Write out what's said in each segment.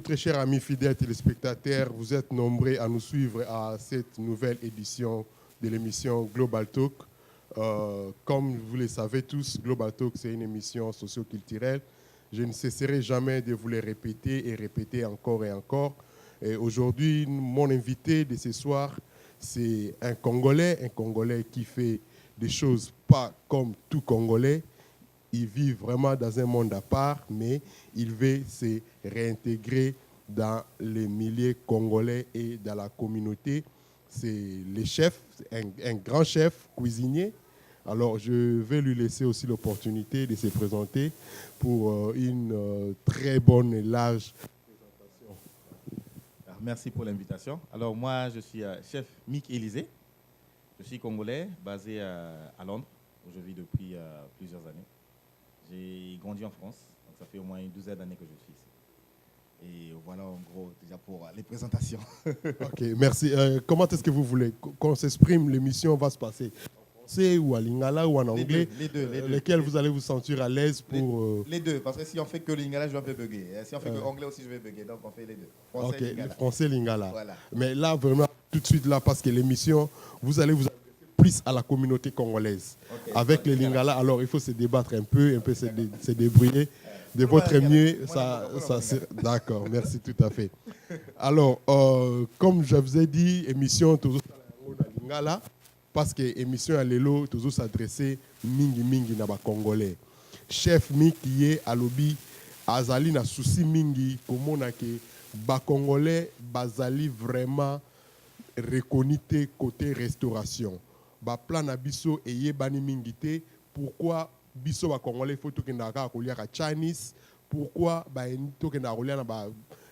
Très chers amis fidèles téléspectateurs, vous êtes nombreux à nous suivre à cette nouvelle édition de l'émission Global Talk. Comme vous le savez tous, Global Talk, c'est une émission socio-culturelle. Je ne cesserai jamais de vous le répéter et répéter encore et encore. Et aujourd'hui, mon invité de ce soir, c'est un Congolais qui fait des choses pas comme tout Congolais. Il vit vraiment dans un monde à part, mais il veut se réintégrer dans les milieux congolais et dans la communauté. C'est le chef, un grand chef cuisinier. Alors, je vais lui laisser aussi l'opportunité de se présenter pour une très bonne et large présentation. Alors, merci pour l'invitation. Alors, moi, je suis chef Mick Élysée. Je suis congolais, basé à Londres, où je vis depuis plusieurs années. J'ai grandi en France, donc ça fait au moins une douzaine d'années que je suis ici. Et voilà en gros déjà pour les présentations. Ok, merci. Comment est-ce que vous voulez qu'on s'exprime? L'émission va se passer en français ou en lingala ou en anglais? Les deux. Lesquels vous allez vous sentir à l'aise pour... Les deux, parce que si on fait que lingala, je vais un peu bugger. Si on fait que anglais aussi, je vais bugger. Donc on fait les deux. Français, ok, lingala. Français, lingala. Voilà. Mais là, vraiment, tout de suite là, parce que l'émission, vous allez vous plus à la communauté congolaise. Okay, avec les lingala, alors il faut se débattre un peu se débrouiller. De votre mieux, d'accord, merci tout à fait. Alors, comme je vous ai dit, émission toujours lingala, parce que émission à l'élo toujours s'adresser mingi na ba congolais. Chef mi qui est à lobby azali na souci mingi komona ke ba congolais bazali vraiment reconnu côté restauration. Ba plan na biso eyebani mingi te. Pourquoi biso ba congolais faut to kendaka kolia ka Chinese? Pourquoi ba to kendaka kolia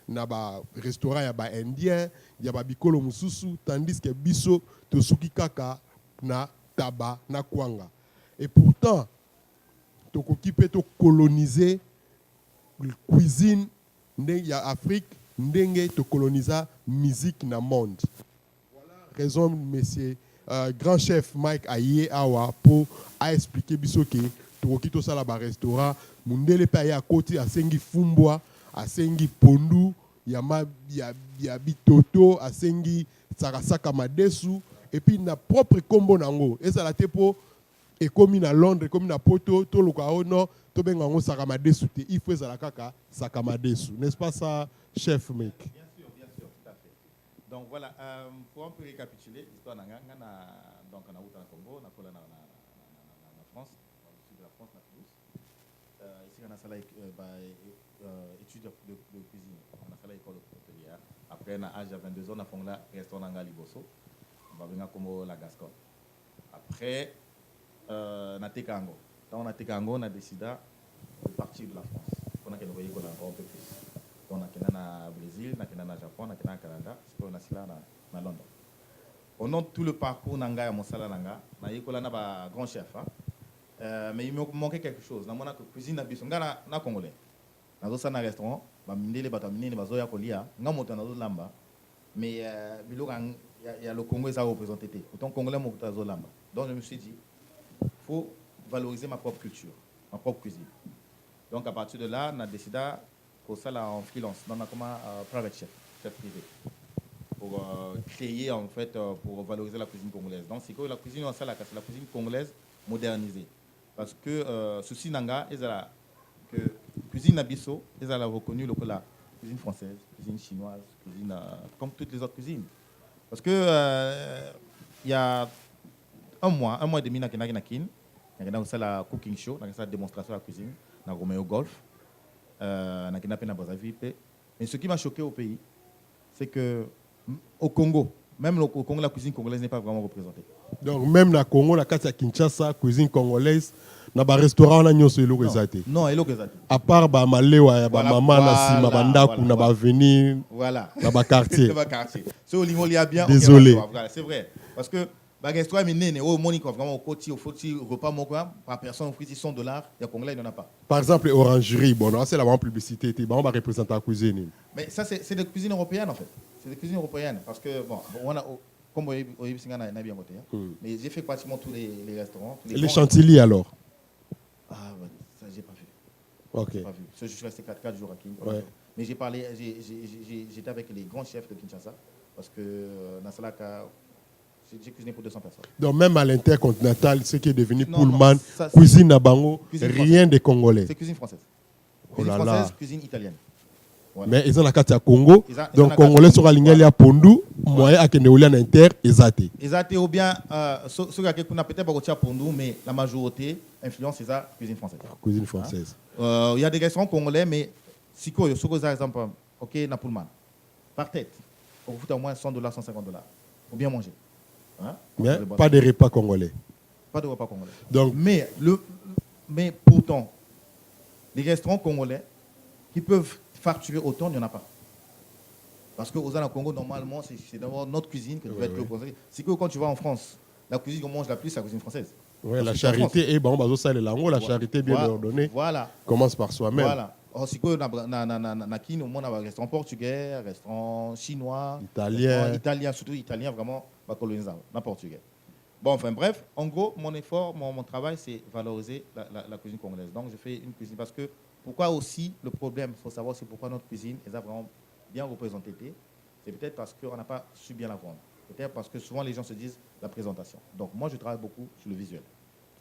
na ba restaurant ya ba indien ya ba bikolo mususu, tandis que biso to suki kaka na taba na kwanga. Et pourtant to kokipe to coloniser cuisine ya Afrique ndenge to coloniser musique na monde. Raison, monsieur grand chef Mike Aye Awa pour expliquer biso que tokoki to sala ba restaurant mundele pa ya koti asengi fumbwa asengi pondu ya bitoto asengi sakasaka madesu et puis na propre combo nango ezala te po ekomi na Londres ekomi na poto to luka ono to benga ngo sakamadesu te il faut ezala kaka sakamadesu, n'est-ce pas ça chef Mike? Donc voilà, pour un peu récapituler, l'histoire donc on a au Congo, on a collé en France, dans le sud de la France, à Toulouse. Ici, on a fait études de cuisine, on a fait l'école hôtelière. Après, à l'âge de 22 ans, on a fondé le restaurant Liboso, on va venir comme la Gascogne. Après, on a Tekango. Quand on a Tekango, on a décidé de partir de la France. On a fait un peu plus. On a été au Brésil, on a été au Japon, on a été au Canada, on a été à Londres. Au nom de tout le parcours, on a été un grand chef. Mais il me manquait quelque chose. Dans la cuisine, on a un Congolais. Dans un restaurant, on a mais il y a le Congo qui est représenté. Autant Congolais, donc je me suis dit, il faut valoriser ma propre culture, ma propre cuisine. Donc à partir de là, on a décidé pour ça là en freelance, on a comme private chef privé, pour créer en fait, pour valoriser la cuisine congolaise. Donc c'est que la cuisine c'est la cuisine congolaise modernisée, parce que souci nanga que cuisine nabiso, ils ont reconnu la cuisine française, cuisine chinoise, cuisine comme toutes les autres cuisines, parce que il y a un mois et demi on a fait la cooking show, on a fait la démonstration de la cuisine, on a Romeo Golf. Mais ce qui m'a choqué au pays, c'est que au Congo, même au Congo, la cuisine congolaise n'est pas vraiment représentée. Donc même la Congo, la carte à Kinshasa, cuisine congolaise, na ba restaurant na nyoso elo rezate. Non, elo rezate. À part ba malewa ya ba mama na si ma bandaku na ba venir. Voilà. Na ba quartier. Na ba quartier. Ce au niveau il y a bien. Désolé. C'est vrai, parce que bah restaurant mais au Monique vraiment au côté au foti repas mon quoi par personne au prix $100, il y a congolais il n'y en a pas. Par exemple orangerie, bon c'est la grande publicité, on va représenter la cuisine. Mais ça c'est des cuisines européennes en fait. C'est des cuisines européennes parce que bon on a comme au Ybisinga n'a bien côté. Mais j'ai fait pratiquement tous les restaurants. Les chantilly alors. Ah ouais, ça j'ai pas vu. OK. Pas vu. Je suis resté 4 jours à King. Ouais. Mais j'étais avec les grands chefs de Kinshasa, parce que Nasalaka, j'ai cuisiné pour 200 personnes. Donc même à l'intercontinental, ce qui est devenu Non, Pullman, ça, cuisine à Bango, cuisine rien de congolais. C'est cuisine française. Oh Cuisine là là. française, cuisine italienne. Voilà. Mais ils ont la carte à Congo, Ils ont donc la congolais carte sur à la ligne à Pondu, moyen à Keneolian Inter, Ezate. Ezate ou bien, ceux qui ont peut-être pas pour nous, mais la majorité influence c'est ça, cuisine française. Cuisine française. Il y a des restaurants congolais, mais si vous avez par exemple, ok, Napulman, par tête, on vous coûte au moins $100, $150 pour bien manger. Hein? Mais pas de repas congolais. Pas de repas congolais. Donc, mais pourtant, les restaurants congolais qui peuvent facturer autant, il n'y en a pas. Parce qu'aux Congo, normalement, c'est d'abord notre cuisine que doit être conseillée. C'est que quand tu vas en France, la cuisine qu'on mange la plus, c'est la cuisine française. ouais, la charité est bon, la charité bien ordonnée commence par soi-même. Voilà. Si on a un restaurant portugais, un restaurant chinois, italien, surtout italien, vraiment, pas colonisant, pas portugais. Bon, enfin bref, en gros, mon effort, mon travail, c'est valoriser la cuisine congolaise. Donc, je fais une cuisine parce que, pourquoi aussi, le problème, il faut savoir, c'est pourquoi notre cuisine est vraiment bien représentée. C'est peut-être parce qu'on n'a pas su bien la vendre. Peut-être parce que souvent, les gens se disent la présentation. Donc, moi, je travaille beaucoup sur le visuel.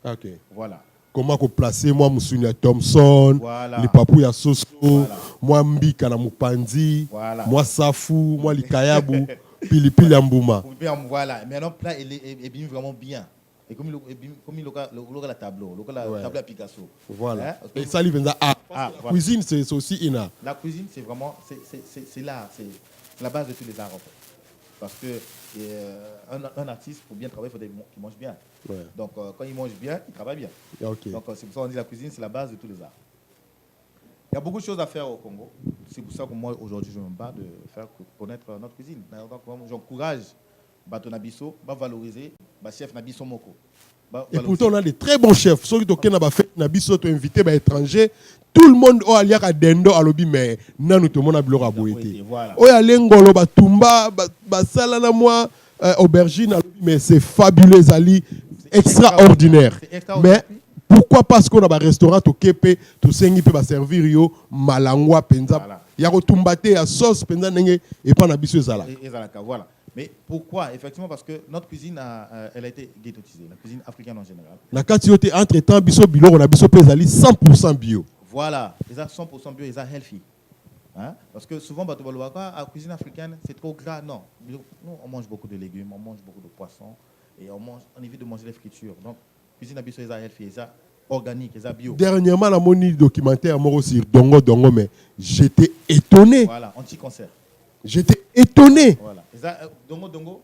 Ok. Voilà. Comment placer moi Moussounia Thompson, les papouilles Soso, moi Mbika na Mupandi, moi Safou, moi Likayabu, Pilipili Ambouma. Voilà, mais non plat il est bien vraiment bien. Et comme il a la tableau, la table à Picasso. Voilà. Et ça lui vient la cuisine c'est aussi ina. La cuisine c'est vraiment c'est là, c'est la base de tous les arts en fait. Parce que un artiste, pour bien travailler, il faut qu'il mange bien. Ouais. Donc, quand il mange bien, il travaille bien. Okay. Donc, c'est pour ça qu'on dit que la cuisine, c'est la base de tous les arts. Il y a beaucoup de choses à faire au Congo. C'est pour ça que moi, aujourd'hui, je me bats de faire connaître notre cuisine. Donc, j'encourage Bato Nabiso, à valoriser le chef Nabiso Moko. Et pourtant, on a des très bons chefs. Ceux qui ont fait Nabiso, tu invité des étrangers. Tout le monde a allé à Dendo à l'obi, mais non, tout le monde a bloqué à Boété. On a allé Ngolo, Batumba, Basalana, moi, aubergine, mais c'est fabuleux, Ali, extraordinaire. Mais pourquoi? Parce qu'on a un restaurant, tout Kepe, tout Sengi peut servir yo malangwa penza. Il y a retumbate à sauce penza nenge et pas Nabiso Zala. Voilà. Mais pourquoi? Effectivement, parce que notre cuisine elle a été ghettoisée, la cuisine africaine en général. La quantité entre-temps, biso bilo, on a biso pezali 100% bio. Voilà, ils ont 100% bio, ils ont healthy. Hein? Parce que souvent, la cuisine africaine, c'est trop gras. Non, nous, on mange beaucoup de légumes, on mange beaucoup de poissons et on évite de manger les fritures. Donc, cuisine abisso, ils ont healthy, ils ont organique, ils ont bio. Dernièrement, la moni documentaire moi sur Dongo, mais j'étais étonné. Voilà, anti-cancer. J'étais étonné. Voilà, Dongo.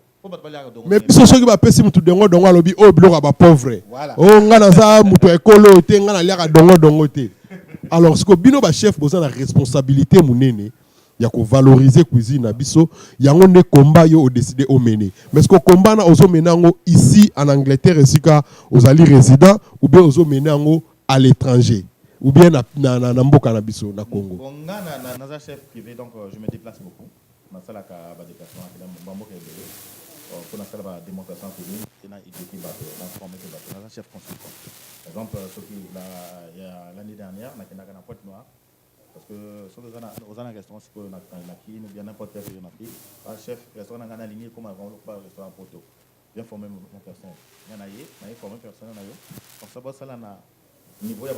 Mais ce qui va passer mutu dongo alobi o biloko ba pauvre. O ngana za mutu ekolo te ngana liaka dongo te. Alors ce que bino ba chef boza la responsabilité munene ya ko valoriser cuisine na biso yango ne combat yo o décider o mener. Mais ce que combat na ozo menango ici en Angleterre esika ozali résident ou bien ozo menango à l'étranger ou bien na mboka na biso na Congo. Bon ngana na chef privé donc je me déplace beaucoup. Na sala ka ba déplacement na mboka pour la démonstration commune, il y a un chef consultant. Par exemple, l'année dernière, on a un Pointe-Noire, parce que sur les restaurants, c'est qu'on a ou bien n'importe quel pays en Afrique, un chef restaurant a aligné comme un restaurant Porto. Bien formé mon personnel. Il y en a formé personnel. Comme ça, ça a un niveau de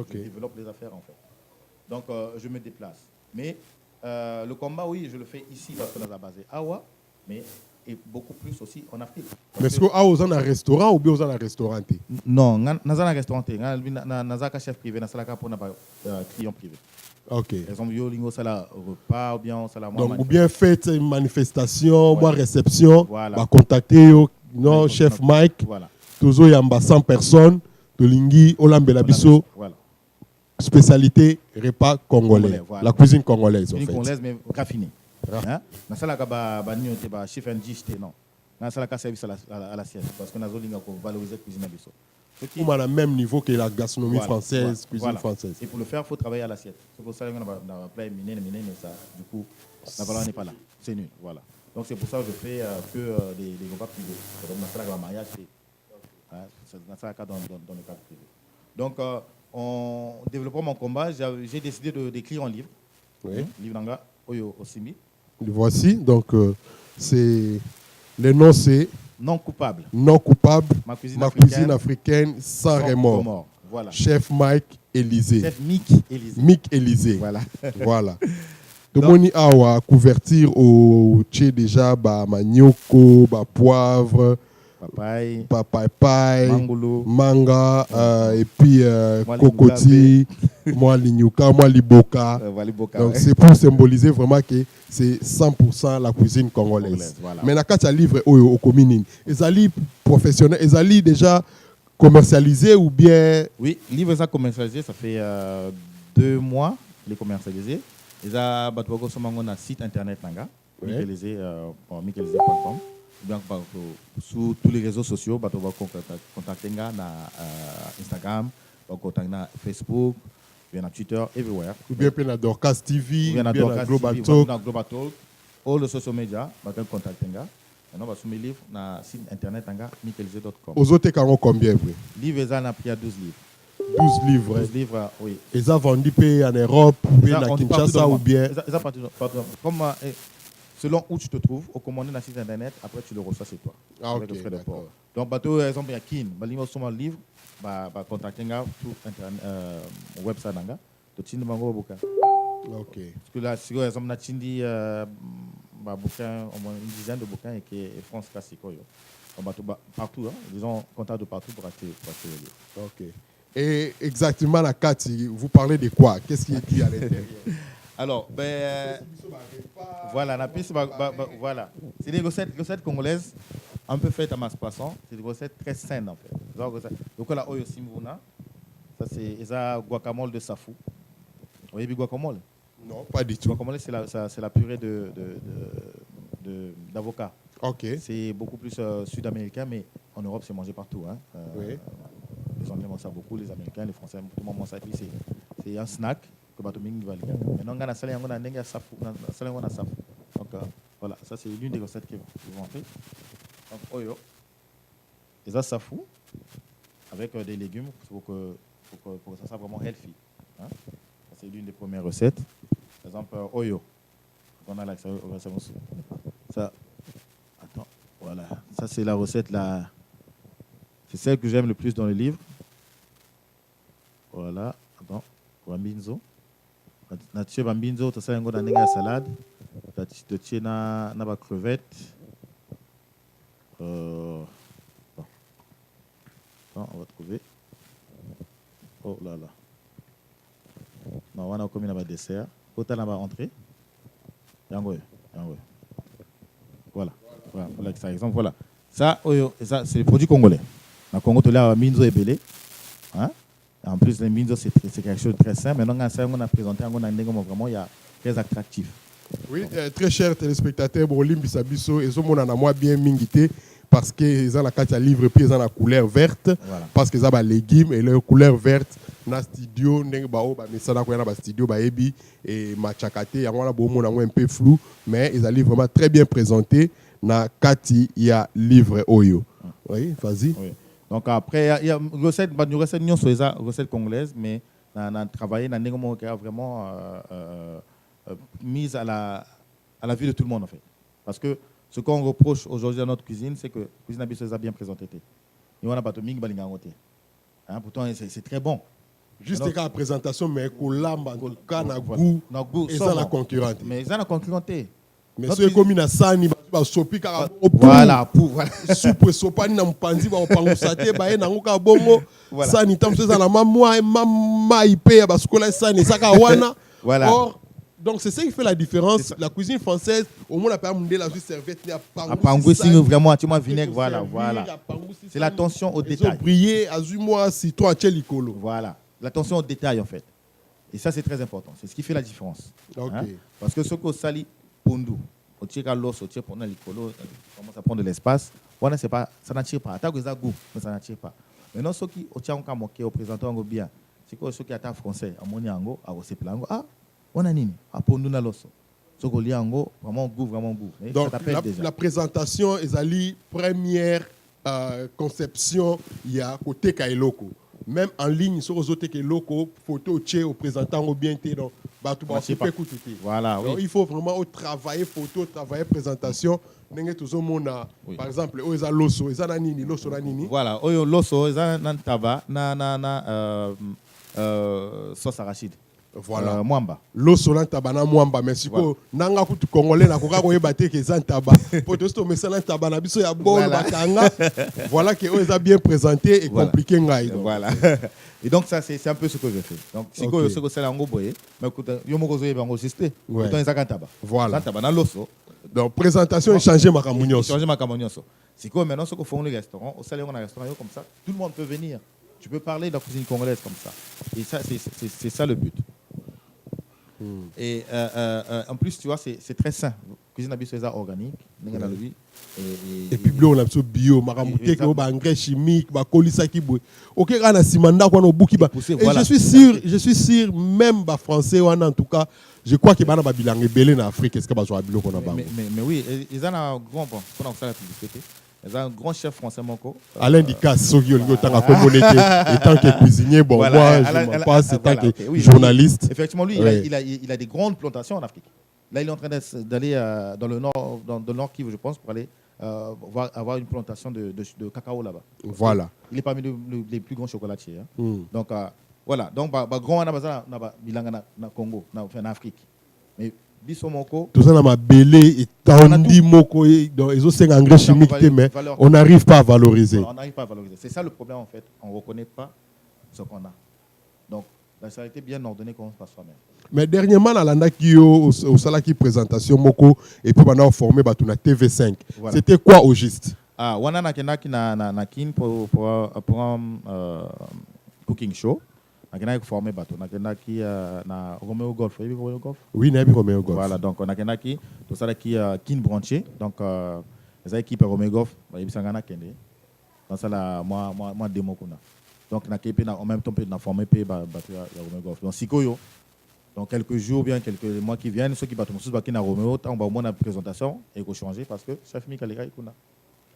je développe les affaires en fait. Donc, je me déplace. Mais le combat, oui, je le fais ici parce qu'on a basé Awa, mais et beaucoup plus aussi en Afrique. Mais est-ce que vous avez un restaurant ou bien vous avez un restaurant? Non, nous avons un restaurant. Nous avons un chef privé, nous avons un client privé. Ok. Par exemple, nous avons un repas ou bien donc, ou bien faites une manifestation, une réception, voilà. Contacter non, chef Mike, voilà. toujours il y a 100 personnes, de Lingui, Olambela Bisso, voilà. Spécialité repas congolais, voilà. La cuisine congolaise. Cuisine congolaise, mais raffinée. Dans ce cas, chef and dish, non. Dans ce cas, service à l'assiette. Parce que nous avons valoriser la cuisine abisso. Comme à le même niveau que la gastronomie française, cuisine française. Et pour le faire, il faut travailler à l'assiette. C'est pour ça que nous avons plat miné, mais ça, du coup, la valeur n'est pas là. C'est nul. Voilà. Donc c'est pour ça que je fais que des repas privés. Dans ce cas, mariage, dans ce cas, dans le cadre privé. Donc, en développant mon combat, j'ai décidé d'écrire un livre Oui. Livre nanga oyo osimi. Voici, donc c'est le nom, c'est Non coupable. Non coupable, Ma cuisine africaine sans remords. remords. Voilà. Chef Mike Élysée. Chef Mick Élysée. Mick Élysée. Voilà. Voilà. Tomoni awa couverture au tché déjà ba manioko, ba poivre, Papaye, papaye, mangolo, manga et puis cocoti, moi linyuka, moi liboka. Donc c'est pour symboliser vraiment que c'est 100% la cuisine congolaise. Voilà. Mais quand tu as livré au communing, ils allaient professionnels, ils allaient déjà commercialisé ou bien. Oui, livre ça commercialisé, ça fait 2 mois les commercialisé. Ils ont un site internet nanga, mikeleze.com. Bien sur tous les réseaux sociaux, ils vont contacter na Instagram, na Facebook, bien na Twitter, everywhere. Ou bien na Dorcas TV, ou bien na Global Talk. Global Talk, all les social media, ils vont contacter nga. Maintenant, on va soumettre livre na site internet mikeleze.com. Aux autres, combien? Livre ça na pris 12 livres. 12 livres. 12 livres, oui. Ils ont vendu en Europe, ou bien à Kinshasa, ou bien. Comme, selon où tu te trouves, au commandé dans le site internet, après tu le reçois chez toi. Ah, avec ok, le frais de port. d'accord. Donc, par exemple, il y a Kin, il y a un livre, contacter tout internet, website. Tu as Ok. parce que là, si par exemple, il y a une dizaine de bouquins et France classique. Partout, hein, disons, contact de partout pour acheter le livre. Ok. Et exactement, la carte, vous parlez de quoi? Qu'est-ce qui est écrit à l'intérieur? Alors, voilà, voilà. C'est des recettes congolaises un peu faites à masse poisson. C'est des recettes très saines en fait. Donc là, Oyo Simvuna, ça c'est guacamole de safou. Vous voyez le guacamole? Non, pas du tout. Guacamole, c'est la purée d'avocat. Ok. C'est beaucoup plus sud-américain, mais en Europe, c'est mangé partout. Hein. Oui. Les Anglais mangent ça beaucoup, les Américains, les Français, tout le monde mange ça. Et puis c'est un snack que Batoming va lire. Maintenant, on a salé, on a safou. Donc voilà, ça c'est l'une des recettes qui vont entrer. Donc, oyo, les a safou avec des légumes pour que ça soit vraiment healthy. Hein. Ça c'est l'une des premières recettes. Par exemple, oyo. On a là, ça. Attends, voilà. Ça c'est la recette là. C'est celle que j'aime le plus dans le livre. Voilà. Attends. Bambinzo. Tu bambinzo, tu as une salade. Tu as une crevette. Bon. Attends, on va trouver. Oh là là. Non, on a commis un dessert. Autant là-bas entrée. Voilà. Voilà, par exemple, voilà. Ça, c'est le produit congolais. Dans le Congo, tu as Minzo et Belé. Hein? En plus, le Minzo, c'est quelque chose de très simple. Maintenant, on a présenté un vraiment très attractif. Oui, très chers téléspectateurs, Brolim Bissabiso, ils ont moi bien mingité parce qu'ils ont la carte à livre puis ils ont la couleur verte. Voilà. Parce qu'ils ont des légumes et leur couleur verte. Dans le studio, mais ça n'a pas studio, et Machakate, il y a un peu flou, mais ils allaient vraiment très bien présenté. Na Kati, il y a livre Oyo. Oui, vas-y. Oui. Donc après, il y a une recette congolaise, mais on a travaillé dans des moments qui a vraiment mise à la vue de tout le monde en fait. Parce que ce qu'on reproche aujourd'hui à notre cuisine, c'est que la cuisine a bien présenté. Et on n'a pas de ming balingangote. Pourtant, c'est très bon. Juste la présentation, mais kolamba, en tout cas, na goût, et ça la concurrente. Mais ça la concurrente. Mais c'est comme une sani, sopi karabo. Voilà, pour soupe sopani na mpanzi ba opangusate ba na nguka bongo. Sani tam ça na mama ipe ba skola sani saka wana. Voilà. Or, donc c'est ça qui fait la différence. La cuisine française, au moins la permis de la juste serviette ni à pangoussi vraiment tu vinaigre voilà. C'est l'attention au détail. Briller azuma citron chelikolo. Voilà. L'attention au détail en fait. Et ça c'est très important. C'est ce qui fait la différence. Okay. Hein? Parce que ce que sali pondu, au tire l'os, au tire pendant l'écolo, commence à prendre de l'espace. Voilà, c'est pas, ça n'attire pas. T'as que ça goût, mais ça n'attire pas. Maintenant ceux qui au tire encore moqué, au présentant bien, c'est que ceux qui attaquent français, à mon yango, à au seplango, ah, on a nini, à pondu na l'os. Ceux qui liango, vraiment goût. Donc la présentation est la première conception, il y a côté Kailoko. même en ligne sur les autres que locaux photo tché au présentant ou bien té donc bah tout Ouais, c'est pas- écouter. Voilà, Alors, oui. il faut vraiment travailler photo, travailler présentation. Ndenge tozo mona Oui. par exemple o eza loso, eza na nini, loso na nini. Voilà, oyo loso eza na taba na sauce arachide. Voilà. Mwamba. Loso na taba na mwamba mais siko nanga kutu congolais na koka koyeba te ke eza taba. Poto sto mesana taba na biso ya bol Voilà. bakanga. Voilà que o eza bien présenté et Voilà. compliqué ngai. donc. Voilà. Et donc ça c'est un peu ce que je fais. Donc si Ok. ce que c'est là ngo boye, mais écoute, yo moko zo yeba enregistré. Ouais. Autant eza taba. Voilà. Taba na loso. Donc présentation et changer ma camounios. Changer ma camonioso. C'est quoi maintenant ce qu'on fait au restaurant, au salon, on a un restaurant comme ça, tout le monde peut venir. Tu peux parler de la cuisine congolaise comme ça. Et ça, c'est ça le but. Et en plus, tu vois, c'est très sain. Cuisine habituelle, c'est organique. Et puis on a besoin bio, maramouté que ba engrais chimique, ba kolisa ki boy. OK, kana simanda kwa no buki ba. Et Voilà. je suis sûr même ba français ou en tout cas, je crois que bana ba bilangue belé en Afrique, est-ce que ba zo bilo qu'on a ba. Mais oui, ils ont un grand bon, pour ça la publicité. Ils ont un grand chef français Moko. Alain Dikas, Sogi Olgo Tanga Komonete, étant que cuisinier, bon, Voilà, moi, je m'en passe, étant voilà, que ok, oui, journaliste. Effectivement, lui, Ouais. il a des grandes plantations en Afrique. Là, il est en train d'aller dans le nord Kivu, je pense, pour aller avoir une plantation de cacao là-bas. Voilà. Il est parmi les plus grands chocolatiers. Hein. Mm. Donc, voilà. Donc, grand bilanga na Congo, en Afrique. Mais biso moko, Tout ça, dans ma belé, et tandi moko, donc ils ont 5 engrais chimiques, mais on n'arrive pas à valoriser. voilà, on n'arrive pas à valoriser. C'est ça le problème en fait. On ne reconnaît pas ce qu'on a. Donc, la charité bien ordonnée commence par soi-même. Mais dernièrement, à l'Andaki, au Salaki présentation moko, et puis maintenant formé bah, na TV5. Voilà. C'était quoi au juste? Ah, wana nakendaki na kin pour un cooking show. Nakendaki formé bateau. Nakendaki na Romeo Golf. Vous voyez Romeo Golf? Oui, Nabi Romeo Golf. Voilà, donc on a qui tout ça qui kin branché. Donc les équipes Romeo Golf, bah ibisanga kende. Dans ça là moi démo kuna. Donc na képe en même temps na formé pe bateau ya Romeo Golf. Donc sikoyo. Donc quelques jours bien quelques mois qui viennent ceux qui bateau mususu ba na Romeo, on va au moins la présentation et ko changer parce que chef Mika les gars kuna.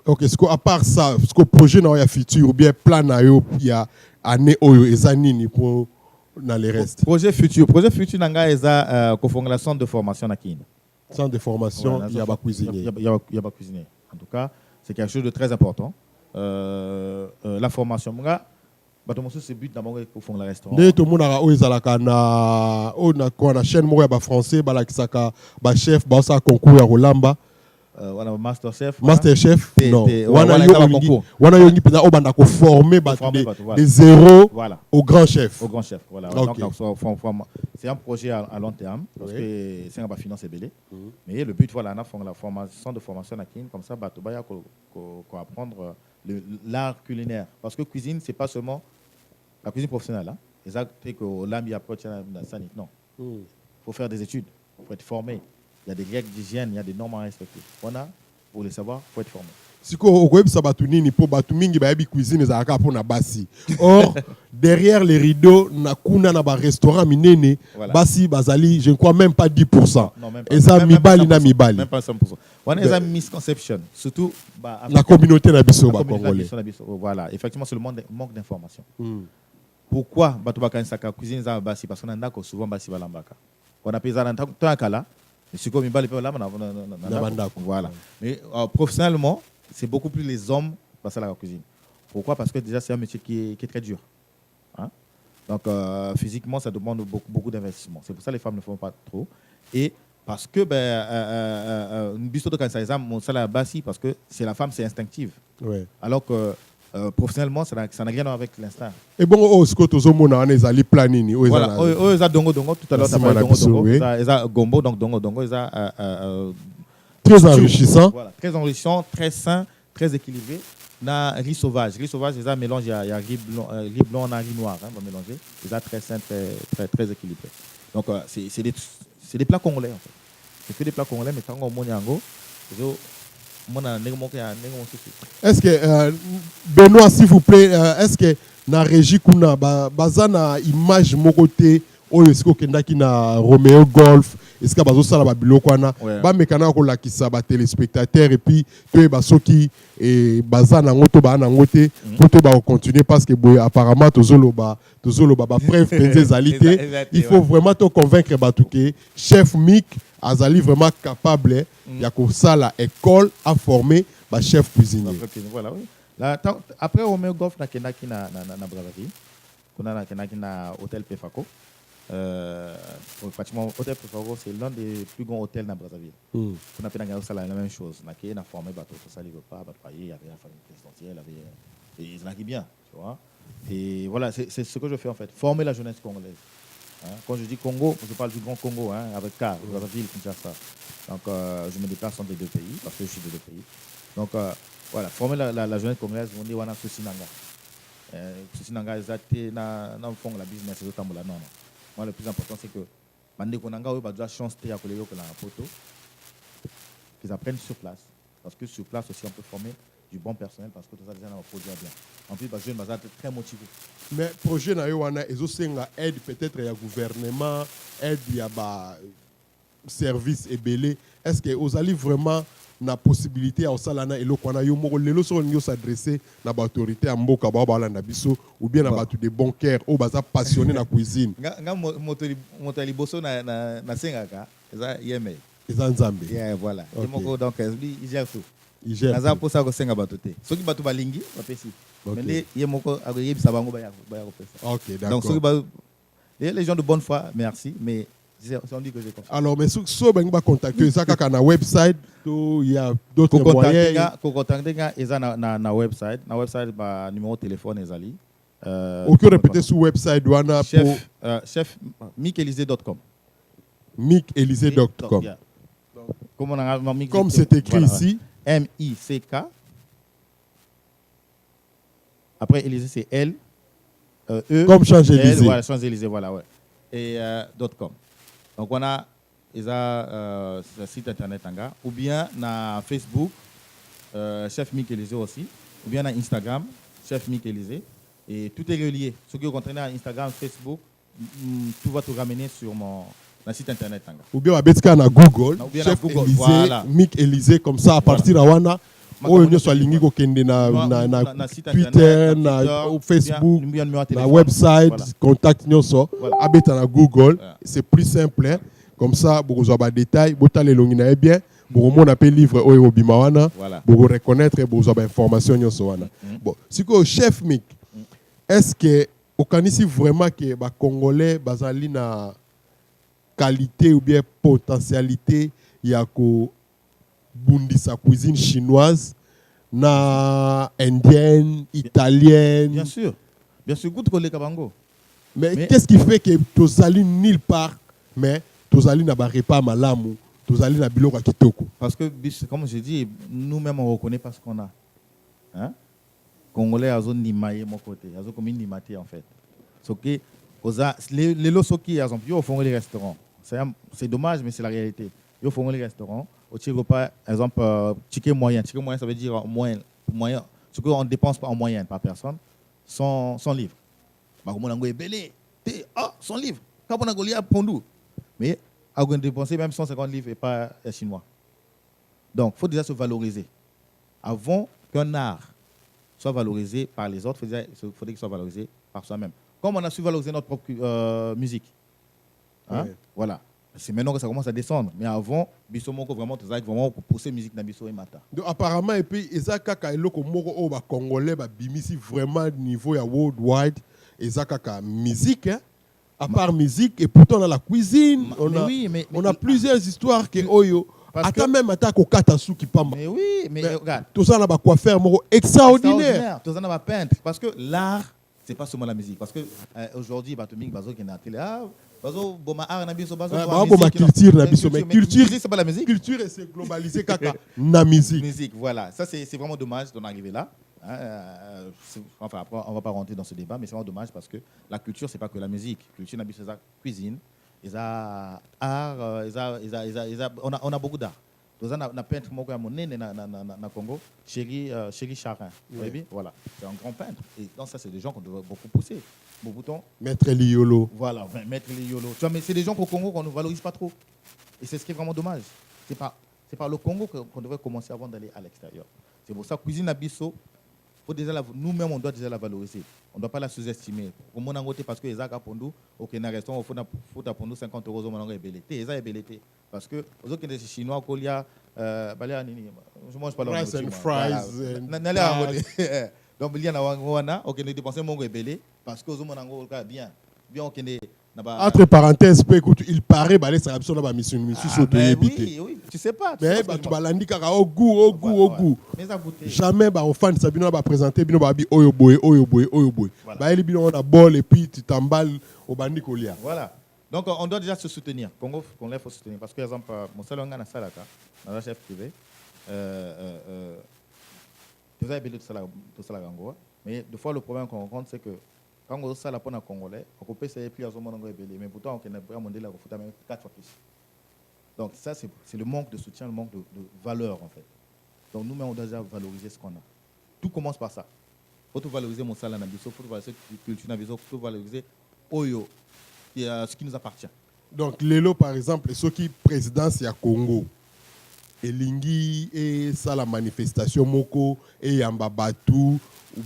Ok, à part ça, ce que projet dans le futur ou bien plan il y a année oyo ezanini pour dans les restes. Projet futur nanga eza co-formation de formation na kin. Sans de formation, Voilà, il y a pas cuisinier. Il y a pas cuisinier. En tout cas, c'est quelque chose de très important. La formation nga bato mosusu c'est but d'abord ko fond le restaurant. Nde to mona oyo ezalaka na on a quoi na chaîne moko ya ba français balakisaka ba chef ba sa concours ya Rolamba. Wana master chef. Master chef non. Wana yongi peza obanda ko former de zéro voilà. au grand chef. Au grand chef, voilà. Okay. Donc c'est un projet à long terme parce que c'est un finance est belé. Mais le but voilà, on a fait la formation à Kin comme ça bato baya ko apprendre l'art culinaire parce que cuisine c'est pas seulement la cuisine professionnelle hein. Exact que l'ambi approche la sanité non. Faut faire des études, faut être formé. Il y a des règles d'hygiène, il y a des normes à respecter. Voilà, pour les savoir, il faut être formé. Si vous avez sabatunini pour batumingi ba yabi cuisine ezalaka pour na basi. Or derrière les rideaux na kuna na ba restaurant minene Voilà. basi bazali je ne crois même pas 10%. Non, même pas. Et ça Même mibali pas na mibali. Même pas 100%. On a une misconception, surtout La communauté na biso ba congolais. Voilà, effectivement c'est le manque d'information. Pourquoi batu bakanisaka cuisine za basi parce qu'on a ndako souvent basi balambaka. On a payé dans tant kala c'est comme mibali pe là voilà. Mais professionnellement, c'est beaucoup plus les hommes passer à la cuisine. Pourquoi? Parce que déjà c'est un métier qui est très dur. Hein? Donc physiquement ça demande beaucoup d'investissement. C'est pour ça que les femmes ne font pas trop. Et parce que une bisto de cancer mon salaire bassi parce que c'est la femme c'est instinctive. Ouais. Alors que professionnellement ça n'a rien à voir avec l'instinct. Et bon ce que tous mona on ezali planini voilà eza dongo tout à l'heure tu as parlé dongo eza gombo donc dongo eza très enrichissant. Voilà, très enrichissant, très sain, très équilibré. Na riz sauvage c'est un mélange il y a riz blanc na riz noir hein, mélanger. C'est très sain très équilibré. Donc c'est des plats congolais en fait. C'est que des plats congolais mais quand on monyango est-ce que Benoît s'il vous plaît est-ce que na régie kuna bazana image mokoté oyo siko kendaki na Romeo Golf est-ce que bazo sala ba biloko wana ba mekana ko lakisa ba téléspectateurs et puis que basoki et bazana ngoto ba na ngote pour to ba continuer parce que apparemment tozolo ba ba preuve penze zalité il faut vraiment te convaincre batuke chef Mick azali vraiment capable ya ko sala école à former ba chef cuisinier. Voilà oui. Là, après Romeo Golf na kenaki na Brazzaville. On a na hôtel Pefako. Pratiquement hôtel Pefako c'est l'un des plus grands hôtels na Brazzaville. On a fait la même chose. Na qui na formé bateau ça les pas il y avait la famille présidentielle, et ils l'ont bien, tu vois. Et voilà, c'est ce que je fais en fait, former la jeunesse congolaise. Hein? Quand je dis Congo, je parle du Grand Congo, hein, avec K, Brazzaville, Kinshasa. Donc je me déplace entre les deux pays parce que je suis de deux pays. Donc voilà, former la jeunesse congolaise, on dit wana ceci nanga. Ceci nanga exacté na fond la business et autant non. Moi le plus important c'est que bande konanga eux ba doit chance te ya kolelo que la photo qu'ils apprennent sur place parce que sur place aussi on peut former du bon personnel parce que tout ça déjà on produit bien. En plus les jeunes bazar très motivés. Mais projet na yo wana ezo senga aide peut-être ya gouvernement, aide ya ba service ebelé. Est-ce que vous allez vraiment na possibilité à salana et lokwana yo moko lelo so nyo s'adresser na ba autorité à mboka ba balanda biso ou bien na batu de bon cœur ou baza passionné na cuisine nga moto liboso na sengaka eza yeme eza nzambe voilà et moko donc il gère tout il gère naza pour ça ko senga batu te soki batu balingi bapesi mais ye moko akoyebisa bango ba ya kopesa. OK, d'accord. Donc soki les gens de bonne foi merci mais on dit que j'ai confiance. Alors, mais si vous avez contacté ça na website, il y a d'autres moyens. Contacter ils ont na website, ba numéro de téléphone ezali. OK, répétez sur website wana pour chef mickelysée.com. mickelysée.com. Comme c'est écrit ici, MICK. Après Élysée c'est L E comme Champs-Élysées. Voilà, Champs-Élysées voilà ouais. Et .com. Donc on a le site internet ou bien na Facebook chef Mick Élysée aussi ou bien na Instagram chef Mick Élysée et tout est relié. Ce qui est contenir à Instagram, Facebook, tout va te ramener sur mon site internet ou bien à na Google chef Élysée voilà. Mick Élysée comme ça à partir de wana on ne soit lingi ko kende na Twitter na Facebook na website contact nyoso abeta na Google c'est plus simple hein? Comme ça beaucoup zoba détail botale longi na bien beaucoup mon appelle livre oyo bima wana beaucoup reconnaître beaucoup zoba information nyoso wana bon siko chef Mick est-ce que okanisi vraiment que ba congolais bazali na qualité ou bien potentialité ya ko bundisa cuisine chinoise, na indienne, italienne. Bien sûr, goûte que les kabango. Mais qu'est-ce qui fait que tu allais nulle part, mais tu allais na repas malamu, tu allais na biloko kitoko? Parce que, comme je dis, nous-mêmes on reconnaît pas ce qu'on a. Hein? Congolais a zone nimaye mon côté, a zone comme une nimate en fait. Donc les losoki par exemple, ils font les restaurants. C'est dommage, mais c'est la réalité. Ils font les restaurants. Au repas, par exemple, ticket moyen. Ticket moyen, ça veut dire moyen. Ce qu'on dépense en moyenne par personne, 100 livres. Ah, 100 livres. Quand on a gagné, mais on dépenser même 150 livres et pas chinois. Donc, il faut déjà se valoriser. Avant qu'un art soit valorisé par les autres, il faudrait qu'il soit valorisé par soi-même. Comme on a su valoriser notre propre musique. Hein? Ouais. Voilà. C'est maintenant que ça commence à descendre. Mais avant, Bissomoko vraiment pour pousser la musique dans Bisso et Mata. Donc apparemment, et puis, Ezaka Eloko Moko au Congolais, Bimisi vraiment niveau worldwide, Ezaka musique, hein? À part musique, et pourtant dans la cuisine, on a plusieurs histoires que Oyo. Attends même attaque au Katasu qui pamba. Mais oui, mais regarde. Tout ça n'a pas quoi faire, extraordinaire. Tout ça n'a pas peintre. Parce que l'art, c'est pas seulement la musique. Parce que aujourd'hui, Batomik, Bazo qui est à la télé, Bazo, Boma art, Nabiso, Bazo, culture, Nabiso, mais culture, c'est pas la musique. Culture, c'est globalisé, kaka, na musique. Musique, voilà. Ça, c'est vraiment dommage d'en arriver là. Enfin, après, on va pas rentrer dans ce débat, mais c'est vraiment dommage parce que la culture, c'est pas que la musique. Culture, Nabiso, c'est la cuisine, ils ont art, on a beaucoup d'art. Dans un peintre qui a monnaie na Congo, Chéri Charin. Voilà, c'est un grand peintre. Et dans ça, c'est des gens qu'on doit beaucoup pousser. Maître Liolo. Voilà, Maître Liolo. Tu vois, mais c'est des gens qu'au Congo qu'on ne valorise pas trop. Et c'est ce qui est vraiment dommage. C'est par le Congo qu'on devrait commencer avant d'aller à l'extérieur. C'est pour ça que la cuisine Abisso, nous-mêmes, on doit déjà la valoriser. On ne doit pas la sous-estimer. Parce que les gens pour nous, au restaurant, il faut pour nous 50 euros, parce que les autres Chinois, je mange pas le rice and fries. Donc, il y a un dépenser mon rebelle parce que bien entre parenthèses, il paraît que ça a la mission oui, tu sais pas. Mais tu vas l'indiquer au goût. Jamais on fan Sabino va présenter bino babi oyo boy. Bah il bino on a bol et puis tu t'emballes au bandi colia. Voilà. Donc on doit déjà se soutenir. Congo, qu'on faut soutenir parce que par exemple mon salon na salaka, dans la chef privé vous avez belé tout ça la gango, mais des fois le problème qu'on rencontre c'est que quand on a la peau congolais, on peut payer plus à ce moment mais pourtant on a vraiment mondial au foot même 4 fois plus. Donc ça c'est le manque de soutien, le manque de valeur en fait. Donc nous-mêmes on doit déjà valoriser ce qu'on a. Tout commence par ça. Il faut valoriser mon salaire nabiso, il faut valoriser la culture nabiso, il faut valoriser Oyo, ce qui nous appartient. Donc Lelo par exemple, ceux qui présidence à Congo, et Lingi et ça la manifestation Moko et Yambabatu ou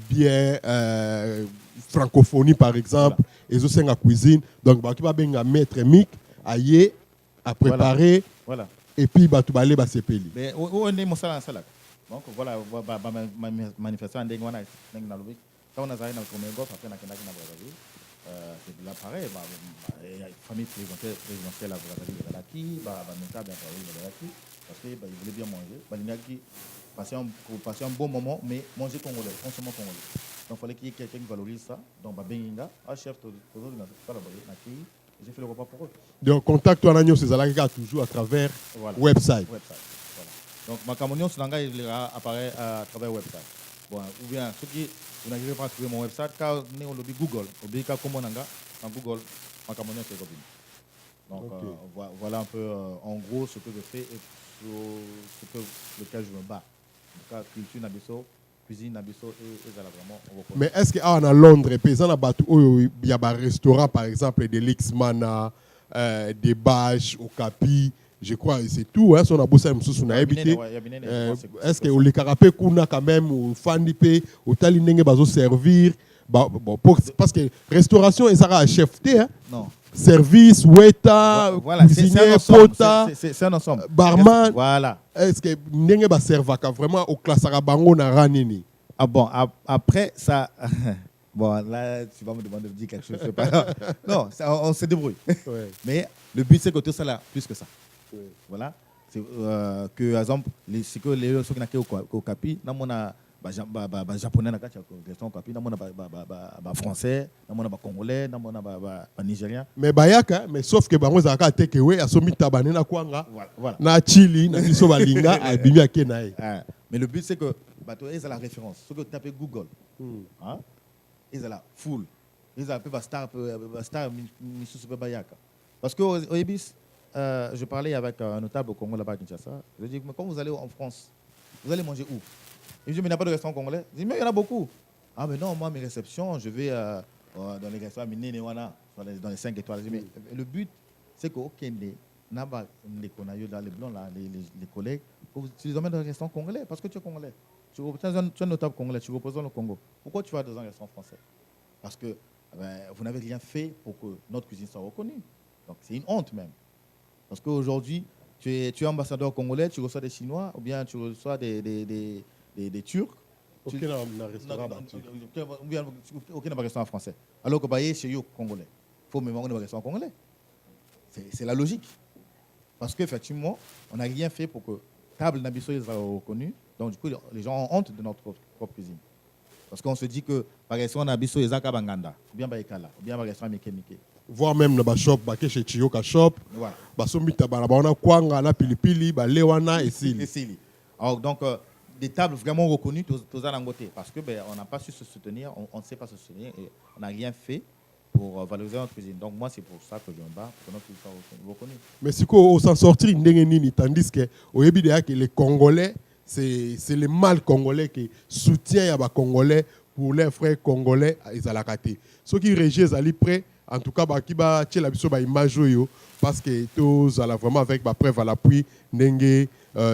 bien francophonie par exemple, et aussi la cuisine. Donc bah tu vas bien mettre mic ailler à préparer voilà. Et puis bah tu vas aller bah c'est peli. Mais où est mon salaire salak. Donc voilà ma manifestation ndenge wana ndenge na lobi. Quand on a zaïna comme un gosse après na kenda na Brazzaville. C'est de l'appareil, la famille présidentielle à Brazzaville, parce qu'ils voulaient bien manger. Passer un bon moment, mais manger congolais, consommer congolais. Donc il fallait qu'il y ait quelqu'un qui valorise ça. Donc Benginga, chef de j'ai fait le repas pour eux. Donc contact toi Nagno Cézalaka toujours à travers website. Voilà. Donc ma communion sur l'anga il apparaît à travers website. Bon, ou bien ceux qui vous n'arrivez pas à trouver mon website, car on le dit Google, on dit comment nanga en Google, ma communion c'est Robin. Donc voilà un peu en gros ce que je fais et sur lequel je me bats. En tout cas, culture nabiso, cuisine nabiso et ça là vraiment. Mais est-ce que à Londres, il y a un restaurant par exemple des Lixmana, des Bâches, au Capi, je crois c'est tout hein, on a bossé sur habité. Est-ce que les carapé kuna quand même au fandipe, au talinenge bazo servir parce que restauration et ça a chefté hein. Non. Service, weta, cuisinier, pota, c'est un ensemble. Barman. Voilà. Est-ce que Ndenge va servir vraiment au classe bango na ranini? Ah bon, après ça. Bon, là, tu vas me demander de dire quelque chose. Je sais pas. Non, on se débrouille. Ouais. Mais le but, c'est que tout ça là, plus que ça. Ouais. Voilà. C'est que, par exemple, c'est que les gens qui sont au Capi, nous avons japonais au Capi, nous avons français, nous avons congolais, nous avons nigérien. Mais bayaka, mais sauf que bango zaka takeaway, asomi tabane na kwanga, voilà. Na chili, na biso balinga, abimi akenae. Mais le but, c'est que c'est la référence. Ce que tu tapes Google, ils ont la foule. Ils ont un peu star bayaka. Parce qu'au Ibis, je parlais avec un notable au Congo là-bas à Kinshasa. Je lui ai dit, mais quand vous allez en France, vous allez manger où? Il me dit, mais il n'y a pas de restaurant congolais. Je dis, mais il y en a beaucoup. Ah, mais non, moi, mes réceptions, je vais dans les restaurants dans les 5 étoiles. Je dis, mais le but, c'est qu'au Kenya, les blancs, les collègues, tu les emmènes dans un restaurant congolais parce que tu es congolais. Tu es un notable congolais, tu représentes le Congo. Pourquoi tu vas dans un restaurant français? Parce que vous n'avez rien fait pour que notre cuisine soit reconnue. Donc c'est une honte même. Parce qu'aujourd'hui, tu es ambassadeur congolais, tu reçois des Chinois ou bien tu reçois des Turcs. Aucun restaurant français. Alors que chez eux, congolais. Il faut même avoir un restaurant congolais. C'est la logique. Parce qu'effectivement, on n'a rien fait pour que table Nabiso soit reconnue. Donc, du coup, les gens ont honte de notre propre cuisine. Parce qu'on se dit que, par exemple, Nabiso est à Banganda, ou bien Baïkala, ou bien par exemple, Mike. Voire même dans le shop, chez Chioka Shop, on a Kwanga, la Pilipili, Lewana et Sili. Alors, donc, des tables vraiment reconnues, tous à l'angoté. Parce qu'on n'a pas su se soutenir, on ne sait pas se soutenir, et on n'a rien fait pour valoriser notre cuisine. Donc moi, c'est pour ça que je me bats, pour notre cuisine soit reconnue. Mais si on s'en sortir, tandis que les Congolais, c'est les mâles Congolais qui soutiennent les Congolais pour les frères Congolais à Izalakate. Ceux qui régissent à près En tout cas, qui va tcher la biso ba image yo parce que tous ala vraiment avec ba preuve à l'appui ndenge